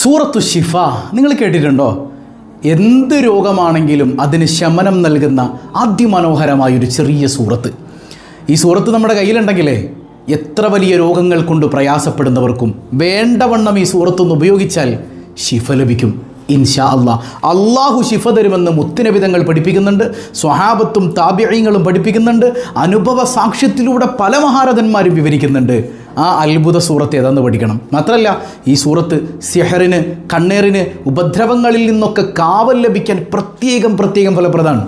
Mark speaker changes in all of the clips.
Speaker 1: സൂറത്തു ശിഫ നിങ്ങൾ കേട്ടിട്ടുണ്ടോ? എന്ത് രോഗമാണെങ്കിലും അതിന് ശമനം നൽകുന്ന അതിമനോഹരമായൊരു ചെറിയ സൂറത്ത്. ഈ സൂറത്ത് നമ്മുടെ കയ്യിലുണ്ടെങ്കിലേ എത്ര വലിയ രോഗങ്ങൾ കൊണ്ട് പ്രയാസപ്പെടുന്നവർക്കും വേണ്ടവണ്ണം ഈ സൂറത്തൊന്ന് ഉപയോഗിച്ചാൽ ശിഫ ലഭിക്കും ഇൻഷാ അല്ലാഹ്. അള്ളാഹു ശിഫ തരുമെന്ന് മുത്തുനബി തങ്ങൾ പഠിപ്പിക്കുന്നുണ്ട്, സ്വഹാബത്തും താബിഈങ്ങളും പഠിപ്പിക്കുന്നുണ്ട്, അനുഭവ സാക്ഷ്യത്തിലൂടെ പല മഹാരഥന്മാരും വിവരിക്കുന്നുണ്ട്. ആ അത്ഭുത സൂറത്ത് ഏതെന്ന് പഠിക്കണം. മാത്രമല്ല ഈ സൂറത്ത് സിഹറിന്, കണ്ണേറിന്, ഉപദ്രവങ്ങളിൽ നിന്നൊക്കെ കാവൽ ലഭിക്കാൻ പ്രത്യേകം ഫലപ്രദമാണ്.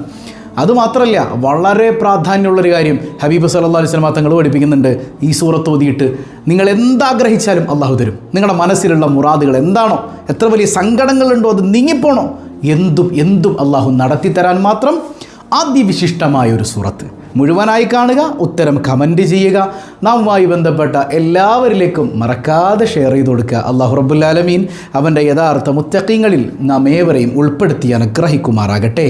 Speaker 1: അതുമാത്രമല്ല വളരെ പ്രാധാന്യമുള്ളൊരു കാര്യം ഹബീബ് സല്ലല്ലാഹു അലൈഹി വസല്ലം തങ്ങൾ പഠിപ്പിക്കുന്നുണ്ട്. ഈ സൂറത്ത് ഓതിയിട്ട് നിങ്ങൾ എന്താഗ്രഹിച്ചാലും അള്ളാഹു തരും. നിങ്ങളുടെ മനസ്സിലുള്ള മുറാദുകൾ എന്താണോ, എത്ര വലിയ സങ്കടങ്ങളുണ്ടോ അത് നീങ്ങിപ്പോണോ, എന്തും അള്ളാഹു നടത്തി തരാൻ മാത്രം അതിവിശിഷ്ടമായൊരു സൂറത്ത്. മുഴുവനായി കാണുക, ഉത്തരം കമൻറ്റ് ചെയ്യുക. നാമുമായി ബന്ധപ്പെട്ട എല്ലാവരിലേക്കും മറക്കാതെ ഷെയർ ചെയ്ത് കൊടുക്കുക. അല്ലാഹു റബ്ബുൽ ആലമീൻ അവൻ്റെ യഥാർത്ഥ മുത്തഖീങ്ങളിൽ നാം ഏവരെയും ഉൾപ്പെടുത്തി അനുഗ്രഹിക്കുമാറാകട്ടെ.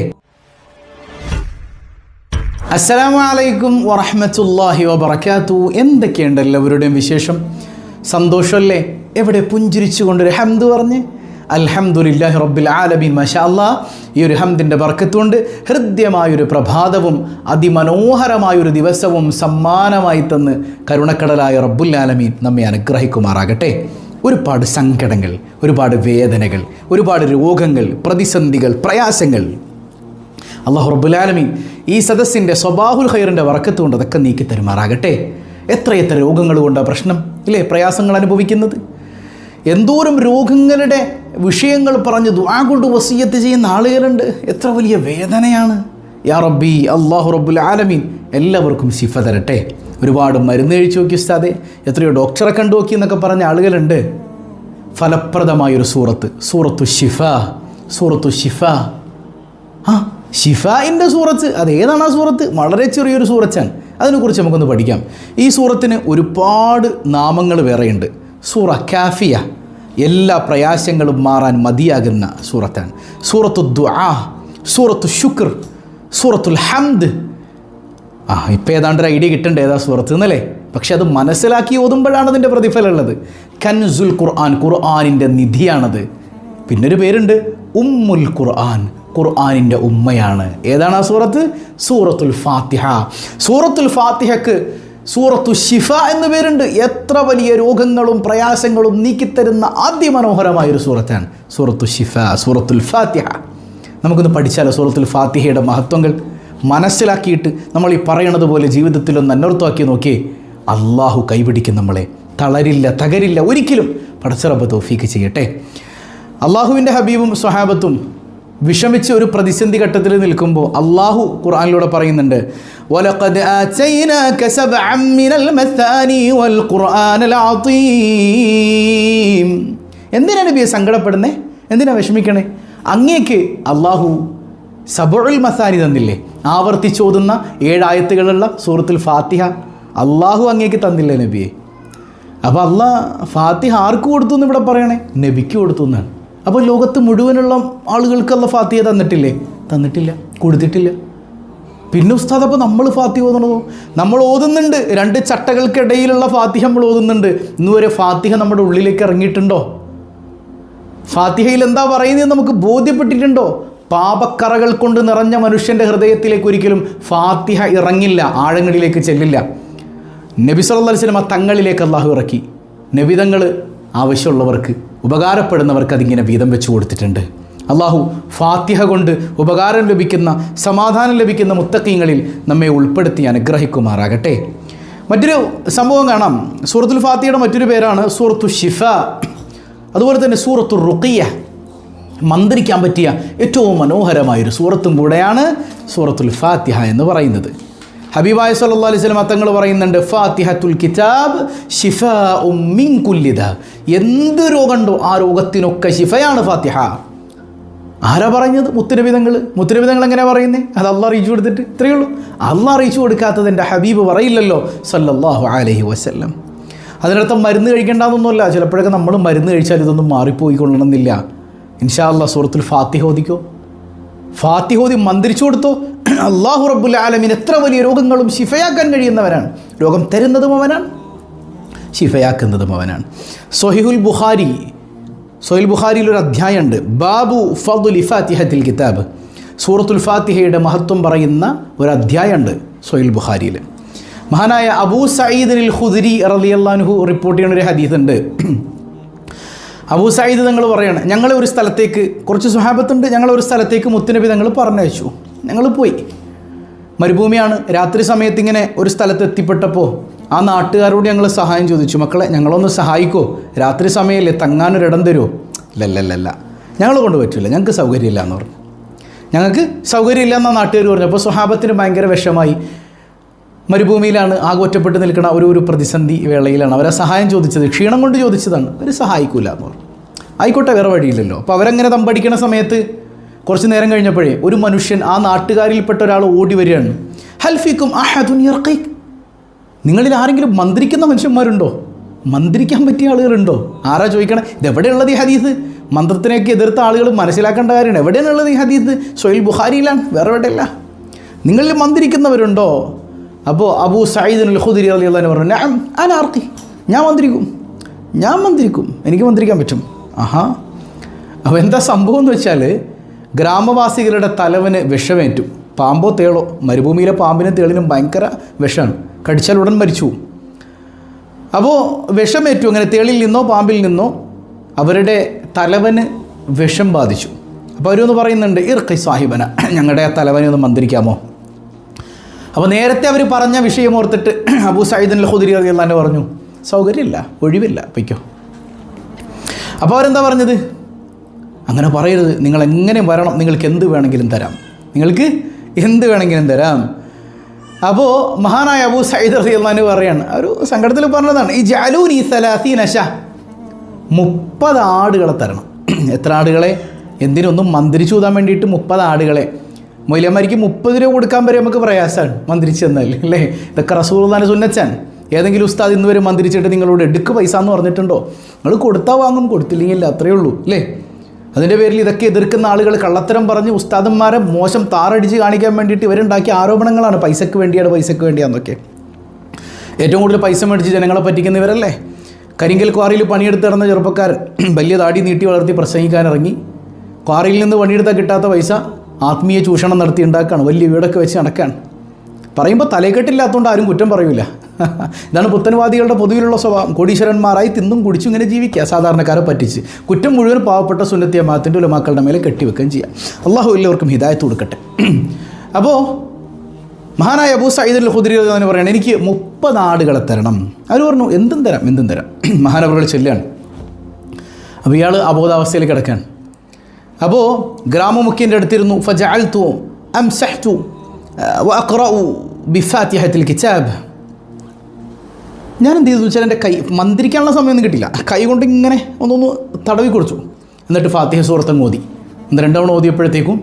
Speaker 1: അസ്സലാമു അലൈക്കും വറഹ്മത്തുള്ളാഹി വബറകാതുഹു. എന്തൊക്കെയുണ്ട് എല്ലാവരുടെയും വിശേഷം? സന്തോഷമല്ലേ? എവിടെ പുഞ്ചിരിച്ചുകൊണ്ടൊരു ഹംദ് പറഞ്ഞ് അൽഹംദുലില്ലാഹി റബ്ബിൽ ആലമീൻ. മാഷാ അല്ലാഹ്. ഈ ഒരു ഹംദിൻ്റെ ബർക്കത്തുകൊണ്ട് ഹൃദ്യമായൊരു പ്രഭാതവും അതിമനോഹരമായൊരു ദിവസവും സമ്മാനമായി തന്ന് കരുണക്കടലായ റബ്ബുൽ ആലമീൻ നമ്മെ അനുഗ്രഹിക്കുമാറാകട്ടെ. ഒരുപാട് സങ്കടങ്ങൾ, ഒരുപാട് വേദനകൾ, ഒരുപാട് രോഗങ്ങൾ, പ്രതിസന്ധികൾ, പ്രയാസങ്ങൾ അല്ലാഹു റബ്ബുൽ ആലമീൻ ഈ സദസ്സിൻ്റെ സ്വബാഹുൽ ഖൈറിൻ്റെ ബർക്കത്ത് കൊണ്ട് അതൊക്കെ നീക്കി തരുമാറാകട്ടെ. എത്ര രോഗങ്ങൾ കൊണ്ടാണ് പ്രശ്നം ഇല്ലേ, പ്രയാസങ്ങൾ അനുഭവിക്കുന്നത്. എന്തോരം രോഗങ്ങളുടെ വിഷയങ്ങൾ പറഞ്ഞ് ദുആ കൊണ്ട് വസിയ്യത്ത് ചെയ്യുന്ന ആളുകളുണ്ട്. എത്ര വലിയ വേദനയാണ്. യാ റബ്ബി അല്ലാഹു റബ്ബുൽ ആലമീൻ എല്ലാവർക്കും ശിഫ തരട്ടെ. ഒരുപാട് മരുന്ന് കഴിച്ചു നോക്കി ഉസ്താദേ, എത്രയോ ഡോക്ടറെ കണ്ടു നോക്കി എന്നൊക്കെ പറഞ്ഞ ആളുകളുണ്ട്. ഫലപ്രദമായൊരു സൂറത്ത്, സൂറത്തു ശിഫ. സൂറത്തു ശിഫ, ഷിഫായിൻ്റെ സൂറത്ത്. അതേതാണ് ആ സൂറത്ത്? വളരെ ചെറിയൊരു സൂറത്താണ്. അതിനെക്കുറിച്ച് നമുക്കൊന്ന് പഠിക്കാം. ഈ സൂറത്തിന് ഒരുപാട് നാമങ്ങൾ വേറെയുണ്ട്. സൂറ കാഫിയ, എല്ലാ പ്രയാസങ്ങളും മാറാൻ മതിയാകുന്ന സൂറത്താണ്. സൂറത്തു ദുആ, സൂറത്തു ശുക്ർ, സൂറത്തുൽ ഹംദ്. ഇപ്പോൾ ഏതാണ്ട് ഒരു ഐഡിയ കിട്ടേണ്ട ഏതാ സൂറത്ത് എന്നല്ലേ? പക്ഷെ അത് മനസ്സിലാക്കി ഓതുമ്പോഴാണ് അതിൻ്റെ പ്രതിഫലം ഉള്ളത്. കൻസുൽ ഖുർആൻ, ഖുർആനിൻ്റെ നിധിയാണത്. പിന്നൊരു പേരുണ്ട് ഉമ്മുൽ ഖുർആൻ, ഖുർആനിൻ്റെ ഉമ്മയാണ്. ഏതാണ് ആ സൂറത്ത്? സൂറത്തുൽ ഫാത്തിഹ. സൂറത്തുൽ ഫാത്തിഹക്ക് സൂറത്തു ശിഫ എന്ന് പേരുണ്ട്. എത്ര വലിയ രോഗങ്ങളും പ്രയാസങ്ങളും നീക്കിത്തരുന്ന അതിമനോഹരമായൊരു സൂറത്താണ് സൂറത്തു ശിഫ, സൂറത്തുൽ ഫാത്തിഹ. നമുക്കൊന്ന് പഠിച്ചാലോ സൂറത്തുൽ ഫാത്തിഹയുടെ മഹത്വങ്ങൾ മനസ്സിലാക്കിയിട്ട് നമ്മൾ ഈ പറയണത് പോലെ ജീവിതത്തിലൊന്ന് അന്വർത്ഥമാക്കി നോക്കിയേ. അള്ളാഹു കൈപിടിക്കും നമ്മളെ, തളരില്ല, തകരില്ല ഒരിക്കലും. പടച്ച റബ്ബ് തൗഫീക്ക് ചെയ്യട്ടെ. അള്ളാഹുവിൻ്റെ ഹബീബും സ്വഹാബത്തും വിഷമിച്ച് ഒരു പ്രതിസന്ധി ഘട്ടത്തിൽ നിൽക്കുമ്പോൾ അള്ളാഹു ഖുർആനിലൂടെ പറയുന്നുണ്ട്, വലഖദ് ആതൈനാക സബ്അൻ മിനൽ മസാനി വൽ ഖുർആനൽ അദീം. എന്തിനാണ് നബിയെ സങ്കടപ്പെടുന്നേ? എന്തിനാ വിഷമിക്കണേ? അങ്ങേക്ക് അള്ളാഹു സബ്ഉൽ മസാനി തന്നില്ലേ? ആവർത്തിച്ചോതുന്ന 7 ആയത്തുകളുള്ള സൂറത്തുൽ ഫാത്തിഹ അള്ളാഹു അങ്ങേക്ക് തന്നില്ലേ നബിയെ? അപ്പോൾ അള്ളാഹ് ഫാത്തിഹ ആർക്ക് കൊടുത്തു എന്ന് ഇവിടെ പറയണേ? നബിക്ക് കൊടുത്തു എന്നാണ്. അപ്പോൾ ലോകത്ത് മുഴുവനുള്ള ആളുകൾക്ക് അല്ലാഹ് ഫാത്തിഹ തന്നിട്ടില്ലേ? തന്നിട്ടില്ല, കൊടുത്തിട്ടില്ല. പിന്നെ ഉസ്താദ് അപ്പോൾ നമ്മൾ ഫാത്തിഹ ഓതണതോ? നമ്മൾ ഓതുന്നുണ്ട്, 2 ചട്ടകൾക്കിടയിലുള്ള ഫാത്തിഹ നമ്മൾ ഓതുന്നുണ്ട്. ഇന്നുവരെ ഫാത്തിഹ നമ്മുടെ ഉള്ളിലേക്ക് ഇറങ്ങിയിട്ടുണ്ടോ? ഫാത്തിഹയിൽ എന്താ പറയുന്നത് നമുക്ക് ബോധ്യപ്പെട്ടിട്ടുണ്ടോ? പാപക്കറകൾ കൊണ്ട് നിറഞ്ഞ മനുഷ്യൻ്റെ ഹൃദയത്തിലേക്ക് ഒരിക്കലും ഫാത്തിഹ ഇറങ്ങില്ല, ആഴങ്ങളിലേക്ക് ചെല്ലില്ല. നബി സല്ലല്ലാഹു അലൈഹി വസല്ലം തങ്ങളിലേക്ക് അള്ളാഹു ഇറക്കി. നബിതങ്ങൾ ആവശ്യമുള്ളവർക്ക്, ഉപകാരപ്പെടുന്നവർക്ക് അതിങ്ങനെ വീതം വെച്ച് കൊടുത്തിട്ടുണ്ട്. അള്ളാഹു ഫാത്തിഹ കൊണ്ട് ഉപകാരം ലഭിക്കുന്ന, സമാധാനം ലഭിക്കുന്ന മുത്തഖീങ്ങളിൽ നമ്മെ ഉൾപ്പെടുത്തി അനുഗ്രഹിക്കുമാറാകട്ടെ. മറ്റൊരു സംഭവം കാണാം. സൂറത്തുൽ ഫാത്തിഹയുടെ മറ്റൊരു പേരാണ് സൂറത്തു ശിഫ. അതുപോലെ തന്നെ സൂറത്തു റുഖിയ, മന്ത്രിക്കാൻ പറ്റിയ ഏറ്റവും മനോഹരമായൊരു സൂറത്തും കൂടെയാണ് സൂറത്തുൽ ഫാത്തിഹ എന്ന് പറയുന്നത്. ഹബീബായ സല്ലല്ലാഹു അലൈഹി വസല്ലം തങ്ങൾ പറയുന്നുണ്ട്, ഫാത്തിഹത്തുൽ കിതാബ് ശിഫാഉം മിൻ കുല്ലി ദാ. എന്ത് രോഗമുണ്ടോ ആ രോഗത്തിനൊക്കെ ശിഫയാണ് ഫാത്തിഹ. ആരാ പറഞ്ഞത്? മുത്തുനബിതങ്ങൾ. മുത്തുനബിതങ്ങൾ എങ്ങനെ പറയുന്നത്? അത് അള്ളാഹ് അറിയിച്ചു കൊടുത്തിട്ട് ഇത്രയേ ഉള്ളൂ. അള്ളാഹ് അറിയിച്ചു കൊടുക്കാത്തത് എൻ്റെ ഹബീബ് പറയില്ലല്ലോ സല്ലല്ലാഹു അലൈഹി വസല്ലം. അതിനർത്ഥം മരുന്ന് കഴിക്കേണ്ടതൊന്നുമല്ല. ചിലപ്പോഴൊക്കെ നമ്മൾ മരുന്ന് കഴിച്ചാൽ ഇതൊന്നും മാറിപ്പോയിക്കൊള്ളണമെന്നില്ല. ഇൻഷാ അല്ലാഹ് സൂറത്തുൽ ഫാത്തിഹ ഓതിക്കോ, ഫാത്തിഹ ഓതി മന്ത്രിച്ചു കൊടുത്തോ. അല്ലാഹു റബ്ബുൽ ആലമീൻ എത്ര വലിയ രോഗങ്ങളും ശിഫയാക്കാൻ കഴിയുന്നവനാണ്. രോഗം തരുന്നതും അവനാണ്, ശിഫയാക്കുന്നതും അവനാണ്. സ്വഹീഹുൽ ബുഖാരി സൊഹീൽ ബുഖാരിയിൽ ഒരു അധ്യായമുണ്ട്, ബാബു ഫദ്ലി ഫാത്തിഹത്തിൽ കിതാബ്, സൂറത്തുൽ ഫാത്തിഹയുടെ മഹത്വം പറയുന്ന ഒരു അധ്യായമുണ്ട് സൊഹീൽ ബുഖാരിയിൽ. മഹാനായ അബൂ സഈദ് അൽ ഖുദരി റളിയല്ലാഹു അൻഹു റിപ്പോർട്ട് ചെയ്യുന്ന ഒരു ഹദീസ് ഉണ്ട്. അബൂ സഈദ് തങ്ങൾ പറയാണ്, ഞങ്ങളെ ഒരു സ്ഥലത്തേക്ക്, കുറച്ച് സ്വഹാബത്തുണ്ട്, ഞങ്ങളൊരു സ്ഥലത്തേക്ക് മുത്തുനബി തങ്ങൾ പറഞ്ഞയച്ചു. ഞങ്ങൾ പോയി. മരുഭൂമിയാണ്. രാത്രി സമയത്ത് ഇങ്ങനെ ഒരു സ്ഥലത്ത് എത്തിപ്പെട്ടപ്പോൾ ആ നാട്ടുകാരോട് ഞങ്ങൾ സഹായം ചോദിച്ചു, മക്കളെ ഞങ്ങളൊന്ന് സഹായിക്കോ, രാത്രി സമയമല്ലേ, തങ്ങാനൊരിടം തരുമോ? ഇല്ലല്ലല്ല, ഞങ്ങൾ കൊണ്ട് പറ്റില്ല, ഞങ്ങൾക്ക് സൗകര്യമില്ല എന്ന് പറഞ്ഞു. ഞങ്ങൾക്ക് സൗകര്യമില്ല എന്നാണ് നാട്ടുകാർ പറഞ്ഞു. അപ്പോൾ സ്വഹാബത്തിന് ഭയങ്കര വിഷമായി. മരുഭൂമിയിലാണ്, ആകെ ഒറ്റപ്പെട്ട് നിൽക്കുന്ന ഒരു പ്രതിസന്ധി വേളയിലാണ് അവരെ സഹായം ചോദിച്ചത്. ക്ഷീണം കൊണ്ട് ചോദിച്ചതാണ്. അവർ സഹായിക്കില്ല എന്ന് പറഞ്ഞു. ആയിക്കോട്ടെ, വേറെ വഴിയില്ലല്ലോ. അപ്പോൾ അവരങ്ങനെ തമ്പടിക്കണ സമയത്ത് കുറച്ച് നേരം കഴിഞ്ഞപ്പോഴേ ഒരു മനുഷ്യൻ, ആ നാട്ടുകാരിൽപ്പെട്ട ഒരാൾ ഓടി വരികയാണ്. ഹൽഫിക്കും അഹദുൻ യർഖീക്, നിങ്ങളിൽ ആരെങ്കിലും മന്ത്രിക്കുന്ന മനുഷ്യന്മാരുണ്ടോ? മന്ത്രിക്കാൻ പറ്റിയ ആളുകളുണ്ടോ? ആരാ ചോദിക്കണേ? ഇതെവിടെയുള്ളത് ഈ ഹദീസ്? മന്ത്രത്തിനെയൊക്കെ എതിർത്ത ആളുകൾ മനസ്സിലാക്കേണ്ട കാര്യമാണ്. എവിടെയാണുള്ളത് ഈ ഹദീസ്? സൊഹീൽ ബുഖാരിയിലാണ്, വേറെ എവിടെയല്ല. നിങ്ങളിൽ മന്ത്രിക്കുന്നവരുണ്ടോ? അപ്പോൾ അബൂ സഈദ് അൽ ഖുദരി റളിയല്ലാഹു അൻഹു പറഞ്ഞു, നഅം അന അർഖി, ഞാൻ മന്ത്രിക്കും, എനിക്ക് മന്ത്രിക്കാൻ പറ്റും. ആഹാ. അപ്പോൾ എന്താ സംഭവം എന്ന് വെച്ചാൽ, ഗ്രാമവാസികളുടെ തലവന് വിഷമേറ്റു. പാമ്പോ തേളോ, മരുഭൂമിയിലെ പാമ്പിനും തേളിനും ഭയങ്കര വിഷമാണ്, കടിച്ചാൽ ഉടൻ മരിച്ചു. അപ്പോൾ വിഷമേറ്റു. അങ്ങനെ തേളിൽ നിന്നോ പാമ്പിൽ നിന്നോ അവരുടെ തലവന് വിഷം ബാധിച്ചു. അപ്പോൾ അവരൊന്ന് പറയുന്നുണ്ട്, ഇർഖി സാഹിബന, ഞങ്ങളുടെ ആ തലവനെ ഒന്ന് മന്ത്രിക്കാമോ? അപ്പോൾ നേരത്തെ അവർ പറഞ്ഞ വിഷയം ഓർത്തിട്ട് അബൂ സഈദ് അൽ ഖുദരി റളിയല്ലാഹു അൻഹു പറഞ്ഞു, സൗകര്യമില്ല, ഒഴിവില്ല, പൊയ്ക്കോ. അപ്പോൾ അവരെന്താ പറഞ്ഞത്? അങ്ങനെ പറയരുത്, നിങ്ങൾ എങ്ങനെ വരണം, നിങ്ങൾക്ക് എന്ത് വേണമെങ്കിലും തരാം. അപ്പോൾ മഹാനായ അബൂ സഈദ് റളിയല്ലാഹു അൻഹു പറയാണ്, ഒരു സങ്കടത്തിൽ പറഞ്ഞതാണ്, ഈ ജഅലൂനി 30 ശ, 30 ആടുകളെ തരണം. എത്ര ആടുകളെ? എന്തിനൊന്നും മന്ത്രിച്ചു കൂതാൻ വേണ്ടിയിട്ട് 30 ആടുകളെ. മൊയ്ലന്മാർക്ക് 30 രൂപ കൊടുക്കാൻ വരെ നമുക്ക് പ്രയാസമാണ് മന്ത്രിച്ച് തന്നാൽ, അല്ലേ? ഇതൊക്കെ റസൂലുള്ളാഹിന്റെ സുന്നത്താണ്. ഏതെങ്കിലും ഉസ്താദ് ഇന്ന് വരെ മന്ത്രിച്ചിട്ട് നിങ്ങളോട് എടുക്ക് പൈസ എന്ന് പറഞ്ഞിട്ടുണ്ടോ? നിങ്ങൾ കൊടുത്താൽ വാങ്ങും, കൊടുത്തില്ലെങ്കിൽ അത്രയേ ഉള്ളൂ, അല്ലേ? അതിൻ്റെ പേരിൽ ഇതൊക്കെ എതിർക്കുന്ന ആളുകൾ കള്ളത്തരം പറഞ്ഞ് ഉസ്താദന്മാരെ മോശം താറടിച്ച് കാണിക്കാൻ വേണ്ടിയിട്ട് ഇവരുണ്ടാക്കിയ ആരോപണങ്ങളാണ്. പൈസക്ക് വേണ്ടിയാന്നൊക്കെ. ഏറ്റവും കൂടുതൽ പൈസ മേടിച്ച് ജനങ്ങളെ പറ്റിക്കുന്നവരല്ലേ? കരിങ്കൽ ക്വാറിയിൽ പണിയെടുത്ത് നടന്ന ചെറുപ്പക്കാരൻ വലിയ താടി നീട്ടി വളർത്തി പ്രസംഗിക്കാനിറങ്ങി. ക്വാറിയിൽ നിന്ന് പണിയെടുത്താൽ കിട്ടാത്ത പൈസ ആത്മീയ ചൂഷണം നടത്തി ഉണ്ടാക്കുകയാണ്, വലിയ വീടൊക്കെ വെച്ച് നടക്കുകയാണ്. പറയുമ്പോൾ തലക്കെട്ടില്ലാത്തതുകൊണ്ട് ആരും കുറ്റം പറയൂല. ഇതാണ് പുത്തൻവാദികളുടെ പൊതുവിലുള്ള സ്വഭാവം. കോടീശ്വരന്മാരായി തിന്നും കുടിച്ചും ഇങ്ങനെ ജീവിക്കുക, സാധാരണക്കാരെ പറ്റിച്ച്. കുറ്റം മുഴുവൻ പാവപ്പെട്ട സുന്നത്തി ജമാഅത്തിൻ്റെ ഉലമാക്കളുടെ മേലെ കെട്ടിവെക്കുകയും ചെയ്യാം. അള്ളാഹു എല്ലാവർക്കും ഹിദായത്ത് കൊടുക്കട്ടെ. അപ്പോൾ മഹാനായ അബൂ സഈദ് അൽ ഖുദരി എന്ന് പറയുന്നത്, എനിക്ക് 30 ആടുകളെ തരണം. അവർ പറഞ്ഞു, എന്തും തരാം. മഹാനവറുകൾ ചെല്ലുകയാണ്. അപ്പോൾ ഇയാൾ അബോധാവസ്ഥയിൽ കിടക്കുകയാണ്. അപ്പോൾ ഗ്രാമമുഖ്യൻ്റെ അടുത്തിരുന്നു. ഫജഅൽതു അംസഹ്തു വഅഖറഉ ബിഫാത്തിഹത്തിൽ കിതാബ്. ഞാൻ എന്ത് ചെയ്തു വെച്ചാൽ, എൻ്റെ കൈ മന്ത്രിക്കാനുള്ള സമയമൊന്നും കിട്ടില്ല, കൈ കൊണ്ട് ഇങ്ങനെ ഒന്നൊന്ന് തടവി കൊടുത്തു. എന്നിട്ട് ഫാത്തിഹ സൂറത്തങ്ങ് ഓതി. 2 തവണ ഓതിയപ്പോഴത്തേക്കും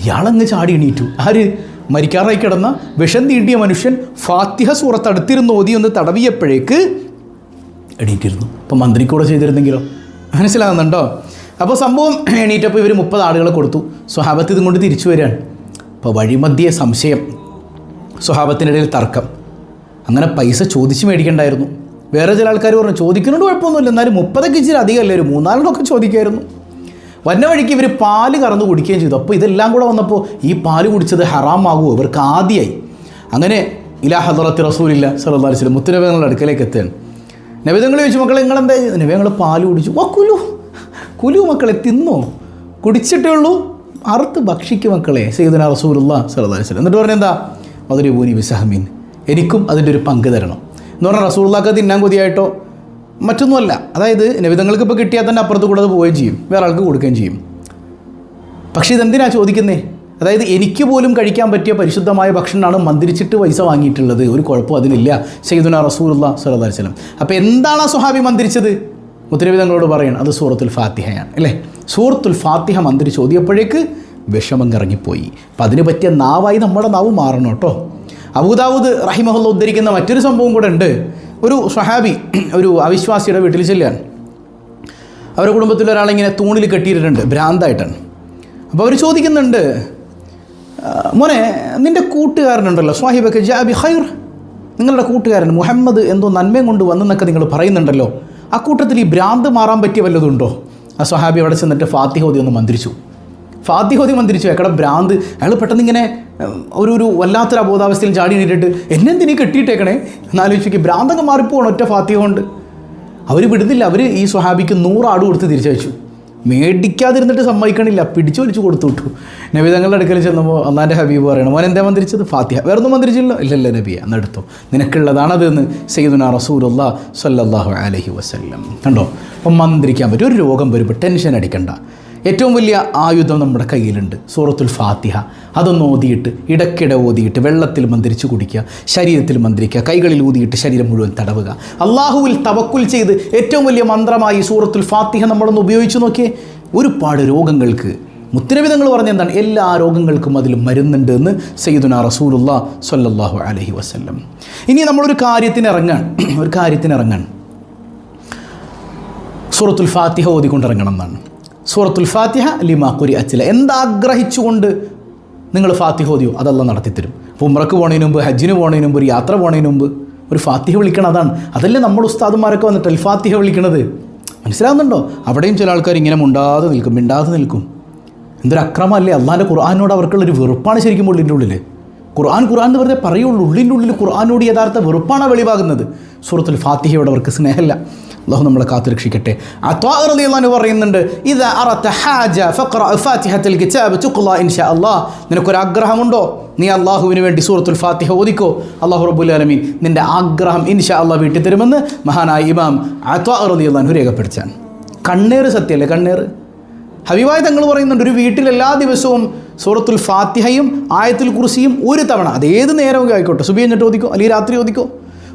Speaker 1: ഇയാളങ്ങ് ചാടി എണീറ്റു. ആര്? മരിക്കാറായി കിടന്ന വിഷം തീണ്ടിയ മനുഷ്യൻ ഫാത്തിഹ സൂറത്ത് അടുത്തിരുന്ന് ഓതി ഒന്ന് തടവിയപ്പോഴേക്ക് എണീറ്റിരുന്നു. അപ്പോൾ മന്ത്രിക്കൂടെ ചെയ്തിരുന്നെങ്കിലോ? മനസ്സിലാകുന്നുണ്ടോ? അപ്പോൾ സംഭവം എണീറ്റപ്പോൾ ഇവർ 30 ആടുകളെ കൊടുത്തു. സ്വഹാബത്ത് ഇതും കൊണ്ട് തിരിച്ചു വരികയാണ്. അപ്പോൾ വഴിമധ്യേ സംശയം, സ്വഹാബത്തിനിടയിൽ തർക്കം. അങ്ങനെ പൈസ ചോദിച്ച് മേടിക്കണ്ടായിരുന്നു. വേറെ ചില ആൾക്കാർ പറഞ്ഞു, ചോദിക്കുന്നുണ്ട് കുഴപ്പമൊന്നുമില്ല, എന്നാലും 30 ഇച്ചിരി അധികമല്ലേ, ഒരു 3-4 ചോദിക്കുമായിരുന്നു. വന്ന വഴിക്ക് ഇവർ പാല് കറന്ന് കുടിക്കുകയും ചെയ്തു. അപ്പോൾ ഇതെല്ലാം കൂടെ വന്നപ്പോൾ ഈ പാല് കുടിച്ചത് ഹറാമാകുമോ? ഇവർക്ക് ആദ്യമായി. അങ്ങനെ ഇലാ ഹദറത്തി റസൂലില്ല സല്ലല്ലാഹു അലൈഹി വസല്ലം, മുത്തുനബികളുടെ അടുക്കലേക്ക് എത്തുകയാണ്. നബിതങ്ങൾ ചോദിച്ചു, മക്കളെ നിങ്ങളെന്താ? നബിതങ്ങൾ പാല് കുടിച്ചു. കുലു മക്കളെ, തിന്നോ, കുടിച്ചിട്ടേ ഉള്ളൂ, അറുത്ത് ഭക്ഷിക്കും മക്കളെ, സയ്യിദുനാ റസൂലുള്ളാഹി സ്വല്ലല്ലാഹു അലൈഹി വസല്ലം. എന്നിട്ട് പറഞ്ഞെന്താ? വദരിബൂനി ബിസഹമിൻ, എനിക്കും അതിൻ്റെ ഒരു പങ്ക് തരണം എന്ന് പറഞ്ഞാൽ റസൂലുള്ളാഹിക്ക് തിന്നാൻ കൊതിയായിട്ടോ മറ്റൊന്നുമല്ല. അതായത് നബിതങ്ങൾക്ക് ഇപ്പോൾ കിട്ടിയാൽ തന്നെ അപ്പുറത്ത് കൂടെ അത് പോവുകയും ചെയ്യും, വേറെ ആൾക്ക് കൊടുക്കുകയും ചെയ്യും. പക്ഷേ ഇതെന്തിനാ ചോദിക്കുന്നേ? അതായത് എനിക്ക് പോലും കഴിക്കാൻ പറ്റിയ പരിശുദ്ധമായ ഭക്ഷണമാണ് മന്ത്രിച്ചിട്ട് പൈസ വാങ്ങിയിട്ടുള്ളത്, ഒരു കുഴപ്പം അതിനില്ല, സയ്യിദുനാ റസൂലുള്ളാഹി സ്വല്ലല്ലാഹു അലൈഹി വസല്ലം. അപ്പോൾ എന്താണ് ആ സ്വഹാബി മന്ത്രിച്ചത്? മുത്തനബി തങ്ങളോട് പറയണം, അത് സൂറത്തുൽ ഫാത്തിഹയാണ്, അല്ലേ? സൂറത്തുൽ ഫാത്തിഹ മന്ത്രിച്ച് ഓതിയപ്പോഴേക്ക് വിഷമം ഇറങ്ങിപ്പോയി. അപ്പം അതിന് പറ്റിയ നാവായി നമ്മുടെ നാവ് മാറണം കേട്ടോ. അബൂദാവൂദ് റഹിമഹുല്ലാഹ് ഉദ്ധരിക്കുന്ന മറ്റൊരു സംഭവം കൂടെ ഉണ്ട്. ഒരു സ്വഹാബി ഒരു അവിശ്വാസിയുടെ വീട്ടിൽ ചെല്ലുകയാണ്. അവരുടെ കുടുംബത്തിൽ ഒരാളിങ്ങനെ തൂണിൽ കെട്ടിയിട്ടുണ്ട്, ഭ്രാന്തായിട്ടാണ്. അപ്പോൾ അവർ ചോദിക്കുന്നുണ്ട്, മോനെ നിൻ്റെ കൂട്ടുകാരനുണ്ടല്ലോ, സ്വാഹിബക്ക് ജാബി ഖൈർ, നിങ്ങളുടെ കൂട്ടുകാരൻ മുഹമ്മദ് എന്തോ നന്മയും കൊണ്ട് വന്നെന്നൊക്കെ നിങ്ങൾ പറയുന്നുണ്ടല്ലോ, ആ കൂട്ടത്തിൽ ഈ ഭ്രാന്ത് മാറാൻ പറ്റിയ വല്ലതുണ്ടോ? ആ സ്വഹാബി അവിടെ ചെന്നിട്ട് ഫാത്തിഹ ഓതി ഒന്ന് മന്ത്രിച്ചു. ഫാത്തിഹ ഓതി മന്ത്രിച്ചു. അയാളുടെ ഭ്രാന്ത്, അയാൾ പെട്ടെന്ന് ഇങ്ങനെ ഒരു വല്ലാത്തൊരു അബോധാവസ്ഥയിൽ ചാടി എണീറ്റിട്ട് എന്നെന്തിനീ കെട്ടിയിട്ടേക്കണേ എന്നാലോചിക്ക്, ഭ്രാന്തങ്ങ് മാറിപ്പോകണം ഒറ്റ ഫാത്തിഹ കൊണ്ട്. അവർ വിടുന്നില്ല. അവർ ഈ സ്വഹാബിക്ക് 100 ആട് കൊടുത്ത് തിരിച്ചയച്ചു. മേടിക്കാതിരുന്നിട്ട് സമ്മതിക്കണില്ല, പിടിച്ചു വലിച്ചു കൊടുത്തു വിട്ടു. നബി തങ്ങളുടെ അടുക്കൽ ചെന്നപ്പോൾ അള്ളാൻ്റെ ഹബീബ് പറയണം, മോൻ എന്താ മന്ത്രിച്ചത്? ഫാത്തിഹ. വേറൊന്നും മന്ത്രിച്ചില്ലോ? ഇല്ലല്ല നബിയെ, എന്നെടുത്തോ, നിനക്കുള്ളതാണതെന്ന് സയ്യിദുനാ റസൂലുള്ളാഹി സ്വല്ലല്ലാഹു അലൈഹി വസല്ലം. കണ്ടോ, അപ്പം മന്ത്രിക്കാൻ പറ്റും. ഒരു രോഗം വരുമ്പോൾ ടെൻഷൻ അടിക്കണ്ട. ഏറ്റവും വലിയ ആയുധം നമ്മുടെ കയ്യിലുണ്ട്, സൂറത്തുൽ ഫാത്തിഹ. അതൊന്ന് ഓതിയിട്ട് ഇടയ്ക്കിടെ ഓതിയിട്ട് വെള്ളത്തിൽ മന്ത്രിച്ച് കുടിക്കുക, ശരീരത്തിൽ മന്ത്രിക്കുക, കൈകളിൽ ഊതിയിട്ട് ശരീരം മുഴുവൻ തടവുക. അള്ളാഹുവിൽ തവക്കുൽ ചെയ്ത് ഏറ്റവും വലിയ മന്ത്രമായി സൂറത്തുൽ ഫാത്തിഹ നമ്മളൊന്ന് ഉപയോഗിച്ച് നോക്കിയേ. ഒരുപാട് രോഗങ്ങൾക്ക് മുത്തുനബി തങ്ങൾ പറഞ്ഞ എന്താണ്, എല്ലാ രോഗങ്ങൾക്കും അതിൽ മരുന്നുണ്ട് എന്ന് സയ്യിദുനാ റസൂലുള്ളാഹി സ്വല്ലല്ലാഹു അലൈഹി വസല്ലം. ഇനി നമ്മളൊരു കാര്യത്തിന് ഇറങ്ങാൻ സൂറത്തുൽ ഫാത്തിഹ ഓതിക്കൊണ്ടിറങ്ങണം എന്നാണ്. സൂറത്തുൽ ഫാത്തിഹ ലിമാ ഖുരിഅത് ലഹു. എന്താഗ്രഹിച്ചുകൊണ്ട് നിങ്ങൾ ഫാത്തിഹ ഓതിയോ അതല്ലാഹു നടത്തിത്തരും. അപ്പോൾ ഉംറക്ക് പോണതിന് മുമ്പ്, ഹജ്ജിന് പോണതിന് മുമ്പ്, ഒരു യാത്ര പോണതിന് മുമ്പ് ഒരു ഫാത്തിഹ വിളിക്കണം. അതാണ്, അതല്ലേ നമ്മുടെ ഉസ്താദുമാരൊക്കെ വന്നിട്ട് അൽ ഫാത്തിഹ വിളിക്കണത്. മനസ്സിലാവുന്നുണ്ടോ? അവിടെയും ചില ആൾക്കാർ ഇങ്ങനെ മിണ്ടാതെ നിൽക്കും. എന്തൊരു അക്രമമല്ലേ! അള്ളാഹിൻ്റെ ഖുർആനോട് അവർക്കുള്ളൊരു വെറുപ്പാണ് ശരിക്കും ഉള്ളിൻ്റെ ഉള്ളിൽ. ഖുർആൻ എന്ന് പറഞ്ഞാൽ പറയുള്ളൂ, ഉള്ളിൻ്റെ ഉള്ളിൽ ഖുർആനോട് യഥാർത്ഥ വെറുപ്പാണ് വെളിവാകുന്നത്. സൂറത്തുൽ ഫാത്തിഹയോട് അവർക്ക് സ്നേഹമില്ല. അള്ളാഹു നമ്മളെ കാത്തുരക്ഷിക്കട്ടെ. അത്വാ റളിയല്ലാഹു അൻഹു പറയുന്നുണ്ട്, ഇദാ അറത ഹാജ ഫഖറ ഫാത്തിഹത്തുൽ കിതാബ് തുഖ്ലാ ഇൻഷാ അല്ലാഹ്. നിനക്കൊരാഗ്രഹമുണ്ടോ, നീ അള്ളാഹുവിന് വേണ്ടി സൂറത്തുൽ ഫാത്തിഹ ഓദിക്കോ, അള്ളാഹു റബ്ബുൽ ആലമീൻ നിൻ്റെ ആഗ്രഹം ഇൻഷാ അല്ലാഹ് വീട്ടി തരുമെന്ന് മഹാനായ ഇമാം അത്വാ റളിയല്ലാഹു അൻഹു രേഖപ്പെടുത്താൻ. കണ്ണേറ് സത്യമല്ലേ? കണ്ണേറ് ഹബീബായ തങ്ങൾ പറയുന്നുണ്ട്, ഒരു വീട്ടിൽ എല്ലാ ദിവസവും സൂറത്തുൽ ഫാത്തിഹയും ആയത്തുൽ കുർസിയും ഒരു തവണ, അതേത് നേരവും ആയിക്കോട്ടെ, സുബഹി കഴിഞ്ഞിട്ട് ഓദിക്കോ അല്ലെങ്കിൽ രാത്രി ഓദിക്കോ,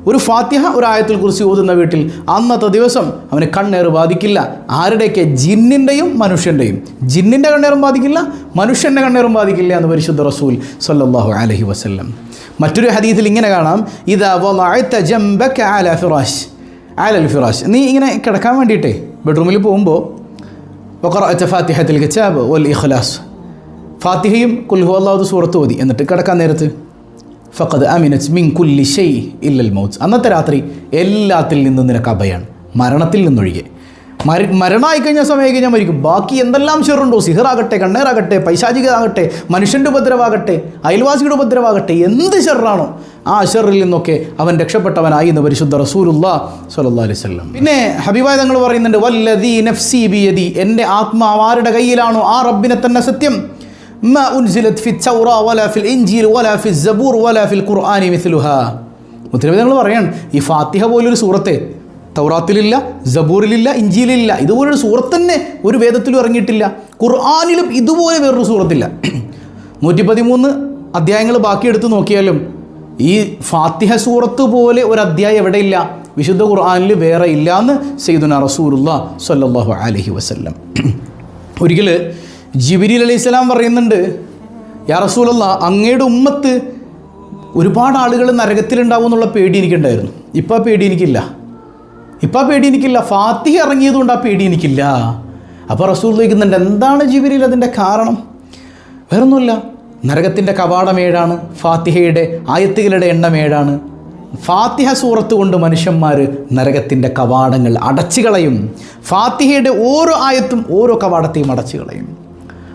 Speaker 1: ഒരു ഫാത്തിഹ ഒരു ആയത്തുൽ കുർസി ഓതുന്ന വീട്ടിൽ അന്നത്തെ ദിവസം അവന് കണ്ണേറ് ബാധിക്കില്ല. ആരുടെയൊക്കെ? ജിന്നിൻ്റെയും മനുഷ്യൻ്റെയും. ജിന്നിൻ്റെ കണ്ണേറും ബാധിക്കില്ല, മനുഷ്യൻ്റെ കണ്ണേറും ബാധിക്കില്ല എന്ന് പരിശുദ്ധ റസൂൽ സ്വല്ലല്ലാഹു അലൈഹി വസല്ലം. മറ്റൊരു ഹദീസിൽ ഇങ്ങനെ കാണാം, ഇദാ വളഅത ജംബക അലൽ ഫിറാശ്. നീ ഇങ്ങനെ കിടക്കാൻ വേണ്ടിയിട്ടേ ബെഡ്റൂമിൽ പോകുമ്പോൾ വഖറഅത ഫാത്തിഹത്തുൽ കിതാബ് വൽ ഇഖ്ലാസ്, ഫാത്തിഹയും ഖുൽ ഹുവല്ലാഹു സൂറത്ത് ഓതി എന്നിട്ട് കിടക്കാൻ നേരത്ത് ഫഖദ് അമിനത് മിൻ കുല്ലി ഷൈ ഇല്ലൽ മൗത്ത്. അന്നത്തെ രാത്രി എല്ലാത്തിൽ നിന്നും നിനക്ക് അഭയാണ്, മരണത്തിൽ നിന്നൊഴികെ. മരണമായി കഴിഞ്ഞാൽ സമയം കഴിഞ്ഞാൽ മരിക്കും. ബാക്കി എന്തെല്ലാം ഷെറുണ്ടോ, സിഹറാകട്ടെ, കണ്ണേറാകട്ടെ, പൈശാചികമാകട്ടെ, മനുഷ്യൻ്റെ ഉപദ്രവാകട്ടെ, അയൽവാസിയുടെ ഉപദ്രവാകട്ടെ, എന്ത് ഷെറാണോ ആ ഷെറിൽ നിന്നൊക്കെ അവൻ രക്ഷപ്പെട്ടവനായി എന്ന് പരിശുദ്ധ റസൂലുള്ളാഹി സ്വല്ലല്ലാഹു അലൈഹി വസല്ലം. പിന്നെ ഹബീബായ തങ്ങൾ പറയുന്നുണ്ട്, വല്ലദീ നഫ്സി ബിയദി, എൻ്റെ ആത്മാവ് ആരുടെ കയ്യിലാണോ ആ റബ്ബിനെ തന്നെ സത്യം, ما أنزلت في التوراة ولا في الإنجيل ولا في الزبور ولا في القرآن مثلها. മുത്തനബി തങ്ങൾ പറയാണ്, ഈ ഫാത്തിഹ പോലൊരു സൂറത്തെ തൗറാത്തിലില്ല, സബൂറിലില്ല, ഇഞ്ചീലില്ല. ഇതുപോലൊരു സൂറത്ത് തന്നെ ഒരു വേദത്തിലും ഇറങ്ങിയിട്ടില്ല. ഖുർആനിലും ഇതുപോലെ വേറൊരു സൂറത്തില്ല. 113 അധ്യായങ്ങൾ ബാക്കിയെടുത്ത് നോക്കിയാലും ഈ ഫാത്തിഹ സൂറത്ത് പോലെ ഒരു അധ്യായം എവിടെയില്ല, വിശുദ്ധ ഖുർആനിൽ വേറെ ഇല്ല എന്ന് സയ്യിദുനാ റസൂലുള്ളാഹി സ്വല്ലല്ലാഹു അലൈഹി വസല്ലം. ഒരിക്കൽ ജിബ്രീൽ അലൈഹിസ്സലാം പറയുന്നുണ്ട്, യാ റസൂലല്ലാഹ്, അങ്ങയുടെ ഉമ്മത്ത് ഒരുപാട് ആളുകൾ നരകത്തിലുണ്ടാവും എന്നുള്ള പേടി എനിക്കുണ്ടായിരുന്നു. ഇപ്പോൾ ആ പേടി എനിക്കില്ല. ഫാത്തിഹ ഇറങ്ങിയതുകൊണ്ട് ആ പേടി എനിക്കില്ല. അപ്പോൾ റസൂൽ ചോദിക്കുന്നുണ്ട്, എന്താണ് ജിബ്രീൽ അതിൻ്റെ കാരണം? വേറൊന്നുമില്ല, നരകത്തിൻ്റെ കവാടം 7ആണ്, ഫാത്തിഹയുടെ ആയത്തുകളുടെ എണ്ണം 7ആണ്. ഫാത്തിഹ സൂറത്ത് കൊണ്ട് മനുഷ്യന്മാർ നരകത്തിൻ്റെ കവാടങ്ങൾ അടച്ചു കളയും. ഫാത്തിഹയുടെ ഓരോ ആയത്തും ഓരോ കവാടത്തെയും അടച്ചു കളയും.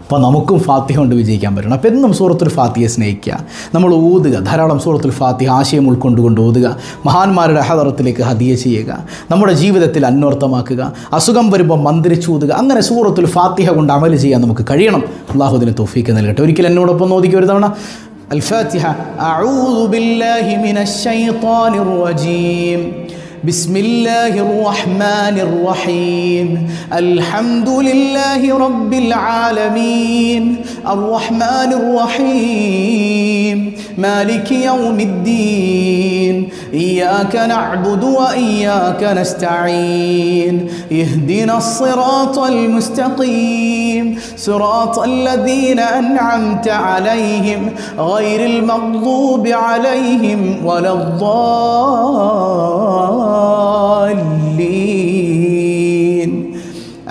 Speaker 1: അപ്പോൾ നമുക്കും ഫാത്തിഹ കൊണ്ട് വിജയിക്കാൻ പറ്റണം. അപ്പോൾ എന്നും സൂറത്തുൽ ഫാത്തിഹയെ സ്നേഹിക്കുക, നമ്മൾ ഓതുക, ധാരാളം സൂറത്തുൽ ഫാത്തിഹ ആശയം ഉൾക്കൊണ്ടുകൊണ്ട് ഓതുക, മഹാന്മാരുടെ ഹദറത്തിലേക്ക് ഹദിയ ചെയ്യുക, നമ്മുടെ ജീവിതത്തിൽ അന്വർത്ഥമാക്കുക, അസുഖം വരുമ്പോൾ മന്ത്രിച്ചൂതുക. അങ്ങനെ സൂറത്തുൽ ഫാത്തിഹ കൊണ്ട് അമൽ ചെയ്യാൻ നമുക്ക് കഴിയണം. അല്ലാഹു അതിന് തൗഫീക്ക് നൽകട്ടെ. ഒരിക്കൽ എന്നോടൊപ്പം ഓദിക്കുക ഒരു തവണ. الفاتحة. أعوذ بالله من الشيطان الرجيم. بسم الله الرحمن الرحيم. الحمد لله رب العالمين الرحمن الرحيم مالك يوم الدين إياك نعبد وإياك نستعين اهدنا الصراط المستقيم صراط الذين أنعمت عليهم غير المغضوب عليهم ولا الضالين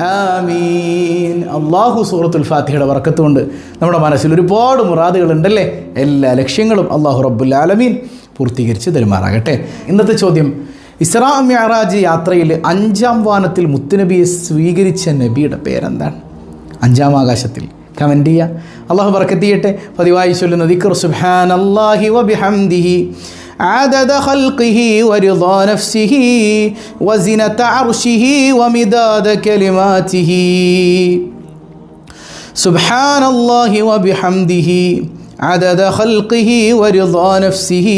Speaker 1: ആമീൻ. അള്ളാഹു സൂറത്തുൽ ഫാത്തിഹയുടെ ബറക്കത്തുകൊണ്ട് നമ്മുടെ മനസ്സിൽ ഒരുപാട് മുറാദുകളുണ്ടല്ലേ, എല്ലാ ലക്ഷ്യങ്ങളും അള്ളാഹു റബ്ബുൽ ആലമീൻ പൂർത്തീകരിച്ച് തരുമാറാകട്ടെ. ഇന്നത്തെ ചോദ്യം, ഇസ്രാ മിഅ്റാജ് യാത്രയിൽ 5-ാം വാനത്തിൽ മുത്തുനബിയെ സ്വീകരിച്ച നബിയുടെ പേരെന്താണ്? 5-ാം ആകാശത്തിൽ കമൻ്റ് ചെയ്യുക. അള്ളാഹു ബറക്കത്ത് ചെയ്യട്ടെ. പതിവായി ചൊല്ലുന്ന ദിക്ർ സുബ്ഹാനല്ലാഹി വബിഹംദിഹി عدد خلقه ورضا نفسه وزنة عرشه ومداد كلماته سبحان الله وبحمده عدد خلقه ورضا نفسه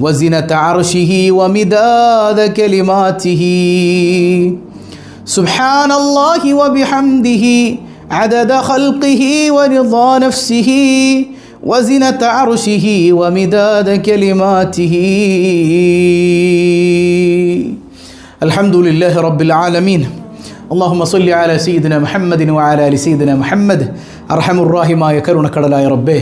Speaker 1: وزنة عرشه ومداد كلماته سبحان الله وبحمده عدد خلقه ورضا نفسه وزنة عرشه ومداد كلماته الحمد لله رب العالمين اللهم صل على سيدنا محمد وعلى آل سيدنا محمد أرحم الراحماയ കരുണക്കടലായ റബ്ബേ,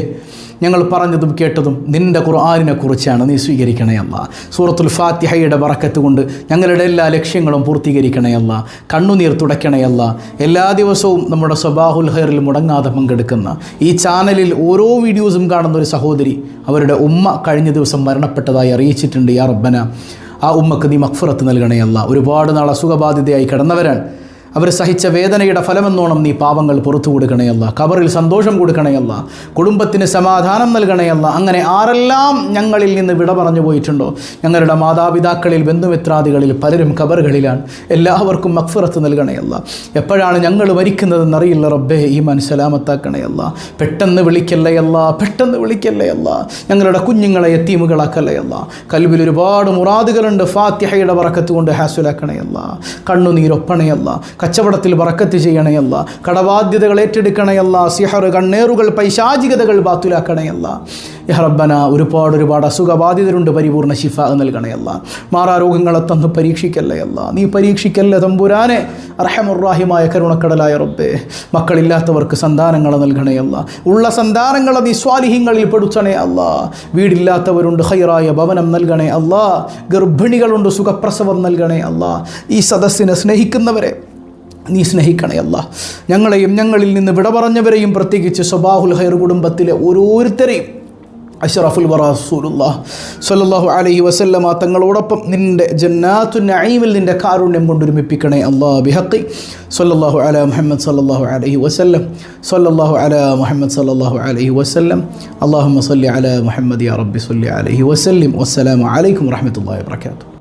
Speaker 1: ഞങ്ങൾ പറഞ്ഞതും കേട്ടതും നിൻ്റെ ഖുർആനിനെ കുറിച്ചാണ്. നീ സ്വീകരിക്കണേ അല്ലാ. സൂറത്തുൽ ഫാത്തിഹയുടെ ബറക്കത്ത് കൊണ്ട് ഞങ്ങളുടെ എല്ലാ ലക്ഷ്യങ്ങളും പൂർത്തീകരിക്കണേ അല്ലാ. കണ്ണുനീർ തുടയ്ക്കണേ അല്ലാ. എല്ലാ ദിവസവും നമ്മുടെ സ്വബാഹുൽ ഖൈറിൽ മുടങ്ങാതെ പങ്കെടുക്കുന്ന ഈ ചാനലിൽ ഓരോ വീഡിയോസും കാണുന്ന ഒരു സഹോദരി, അവരുടെ ഉമ്മ കഴിഞ്ഞ ദിവസം മരണപ്പെട്ടതായി അറിയിച്ചിട്ടുണ്ട്. യാ റബ്ബന, ആ ഉമ്മക്ക് നീ മഗ്ഫിറത്ത് നൽകണേ അല്ലാ. ഒരുപാട് നാൾ അസുഖബാധിതയായി കിടന്നവരാണ്. അവർ സഹിച്ച വേദനയുടെ ഫലമെന്നോണം നീ പാവങ്ങൾ പുറത്തു കൊടുക്കണയല്ല. ഖബറിൽ സന്തോഷം കൊടുക്കണയല്ല. കുടുംബത്തിന് സമാധാനം നൽകണയല്ല. അങ്ങനെ ആരെല്ലാം ഞങ്ങളിൽ നിന്ന് വിട പറഞ്ഞു പോയിട്ടുണ്ടോ, ഞങ്ങളുടെ മാതാപിതാക്കളിൽ, ബന്ധുമിത്രാദികളിൽ പലരും ഖബറുകളിലാണ്. എല്ലാവർക്കും മഗ്ഫിറത്ത് നൽകണയല്ല. എപ്പോഴാണ് ഞങ്ങൾ മരിക്കുന്നതെന്നറിയില്ല റബ്ബേ. ഈമാൻ സലാമത്താക്കണയല്ല. പെട്ടെന്ന് വിളിക്കല്ലയല്ല, പെട്ടെന്ന് വിളിക്കല്ലയല്ല. ഞങ്ങളുടെ കുഞ്ഞുങ്ങളെ യത്തീമുകളാക്കല്ലയല്ല. കൽബിൽ ഒരുപാട് മുറാദുകളുണ്ട്. ഫാത്തിഹയുടെ ബറക്കത്ത് കൊണ്ട് ഹാസുലാക്കണയല്ല. കണ്ണുനീരൊപ്പണയല്ല. കച്ചവടത്തിൽ ബറക്കത്ത് ചെയ്യണയല്ല. കടബാധ്യതകൾ ഏറ്റെടുക്കണയല്ല. സിഹർ, കണ്ണേറുകൾ, പൈശാചികതകൾ ബാത്തുലാക്കണയല്ല. യാ റബ്ബന, ഒരുപാട് അസുഖബാധിതരുണ്ട്. പരിപൂർണ്ണ ശിഫ നൽകണയല്ല. മാറാരോഗങ്ങളെ തന്ന് പരീക്ഷിക്കല്ലയല്ല. നീ പരീക്ഷിക്കല്ല തമ്പുരാനെ. അർഹമുർ-റഹീമായ കരുണക്കടലായ റബ്ബേ, മക്കളില്ലാത്തവർക്ക് സന്താനങ്ങളെ നൽകണയല്ല. ഉള്ള സന്താനങ്ങളെ നീ സ്വാലിഹീങ്ങളിൽ പെടുത്തണേ അല്ല. വീടില്ലാത്തവരുണ്ട്, ഖൈറായ ഭവനം നൽകണേ അല്ല. ഗർഭിണികളുണ്ട്, സുഖപ്രസവം നൽകണേ അല്ല. ഈ സദസ്സിനെ സ്നേഹിക്കുന്നവരെ നീ സ്നേഹിക്കണേ അല്ലാ. ഞങ്ങളെയും ഞങ്ങളിൽ നിന്ന് വിട പറഞ്ഞവരെയും പ്രത്യേകിച്ച് സ്വബാഹുൽ ഖൈർ കുടുംബത്തിലെ ഓരോരുത്തരെയും അഷ്റഫുൽ വറ റസൂലുള്ളാഹി സ്വല്ലല്ലാഹു അലൈഹി വസല്ലമ തങ്ങളോടൊപ്പം നിൻ്റെ ജന്നാത്തുൻ നഈമിൽ നിൻ്റെ കാരുണ്യം കൊണ്ടൊരുമിപ്പിക്കണേ അല്ലാ. ബിഹഖി സ്വല്ലല്ലാഹു അലാ മുഹമ്മദ് സ്വല്ലല്ലാഹു അലൈഹി വസല്ലം. സ്വല്ലല്ലാഹു അലാ മുഹമ്മദ് സ്വല്ലല്ലാഹു അലൈഹി വസല്ലം. അല്ലാഹുമ്മ സ്വല്ലി അലാ മുഹമ്മദ് യാ റബ്ബി സ്വല്ലി അലൈഹി വസല്ലം. വസ്സലാമു അലൈക്കും വറഹ്മത്തുള്ളാഹി വബറകാതുഹു.